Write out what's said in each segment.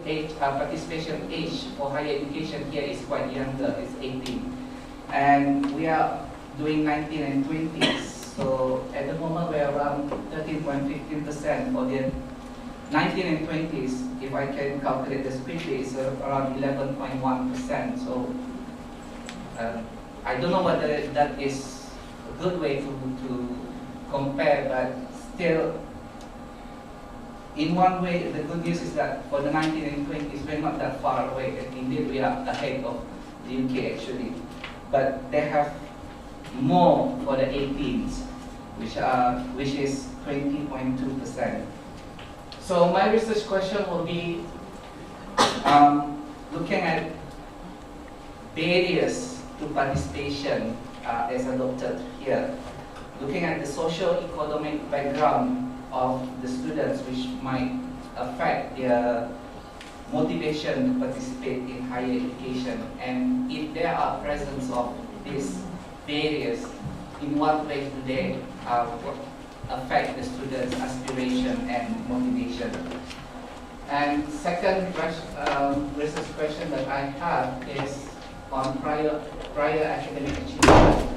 participation age for higher education here is quite younger, it's 18. And we are doing 19 and 20s. So at the moment we're around 13.15% for the 19 and 20s. If I can calculate this quickly, it's around 11.1%. So I don't know whether that is a good way to compare, but still, in one way, the good news is that for the 19 and 20s, we're not that far away. And indeed, we are ahead of the UK actually. But they have more for the 18s, which is 20.2%. So my research question will be looking at barriers to participation as adopted here, looking at the socio-economic background of the students, which might affect their motivation to participate in higher education, and if there are presence of these barriers, in what way do they affect the students' aspiration and motivation. And second research question that I have is on prior academic achievement.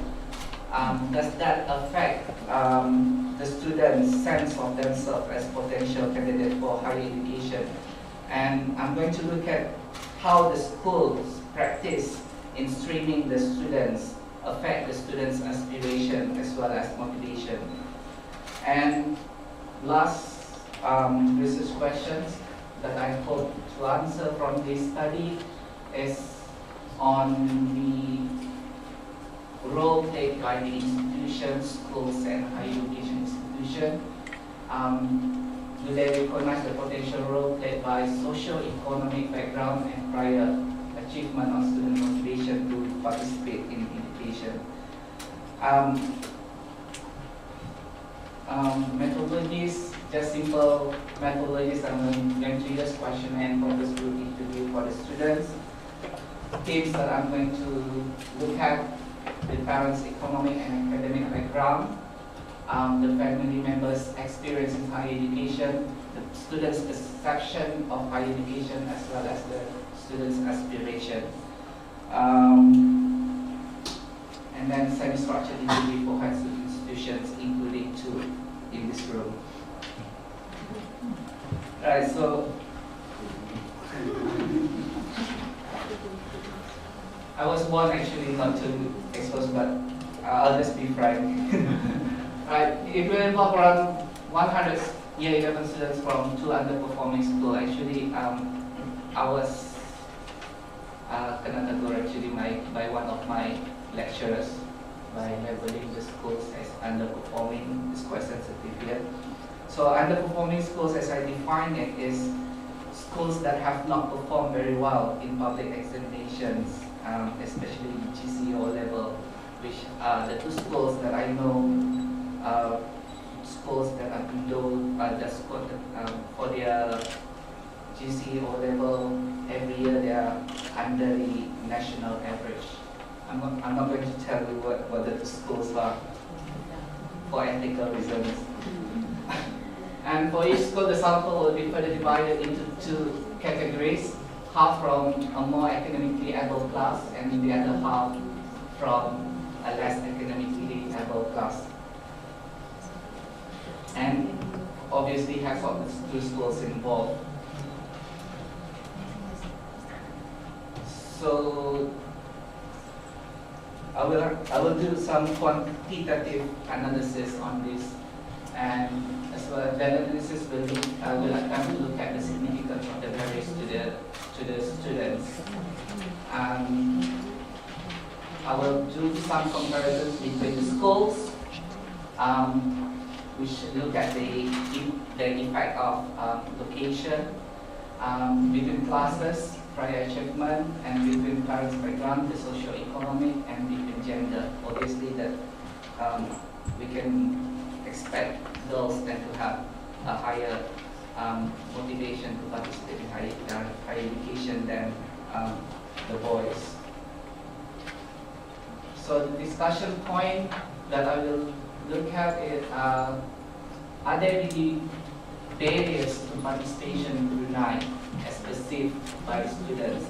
Does that affect the students' sense of themselves as potential candidates for higher education? And I'm going to look at how the schools practice in streaming the students affect the students' aspiration as well as motivation. And last research questions that I hope to answer from this study is on the role played by the institutions, schools, and higher education institutions. Do they recognize the potential role played by socio-economic background and prior achievement of student motivation to participate in education? Methodologies, just simple methodologies. I'm going to use questionnaire and focus group interview for the students. Themes that I'm going to look at: the parents' economic and academic background, the family members' experience in higher education, the students' perception of higher education, as well as the students' aspiration. And then semi-structured interview for higher institutions, including two in this room. Alright, so I was born actually not to expose, but I'll just be frank. Right, if we involve around 100 year 11 students from two underperforming schools, actually I was connected actually by one of my lecturers by labeling the schools as underperforming. It's quite sensitive here. So underperforming schools, as I define it, is schools that have not performed very well in public examinations, especially GCE or level, which are the two schools that I know, schools that are below the score for their GCE or level. Every year they are under the national average. I'm not going to tell you what the schools are for ethical reasons. And for each school, the sample will be further divided into two categories: half from a more academically able class, and the other half from a less academically able class. And obviously has all the two schools involved. So I will do some quantitative analysis on this, and as well as that analysis will attempt to look at the significance of the barriers to the students. I will do some comparisons between the schools, which look at the effect of location, between classes, prior achievement, and between parents' background, the socio-economic, and between gender. Obviously, that we can expect girls tend to have a higher motivation to participate in higher education than the boys. So the discussion point that I will look at is, are there really barriers to participation in Brunei as perceived by students.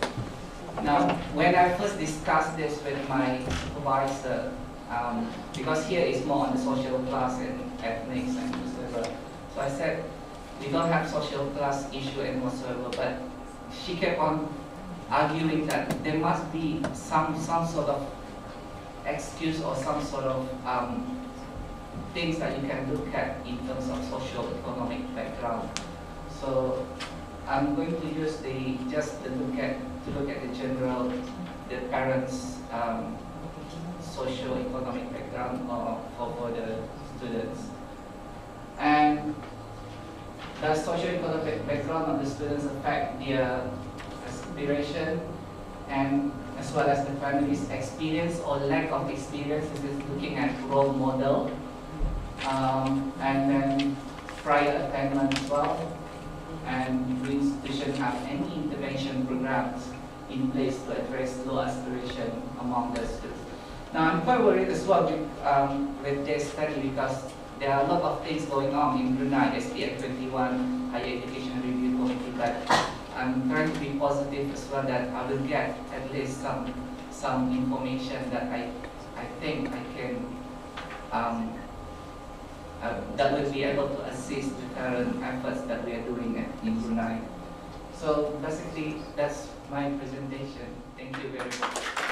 Now, when I first discussed this with my supervisor, because here is more on the social class and ethnics and whatsoever, so I said, we don't have social class issue and whatsoever, but she kept on arguing that there must be some sort of excuse or some sort of things that you can look at in terms of social economic background. So I'm going to use to look at the general, the parents' socio-economic background for the students. And the socio-economic background of the students affect their aspiration and as well as the family's experience or lack of experience. This is looking at role model and then prior attainment as well. And do institutions have any intervention programs in place to address low aspiration among the students? Now I'm quite worried as well with this study because there are a lot of things going on in Brunei, SPF 21, Higher Education Review Committee, but I'm trying to be positive as well that I will get at least some information that I think I can that will be able to assist the current efforts that we are doing in Brunei. So basically, that's my presentation. Thank you very much.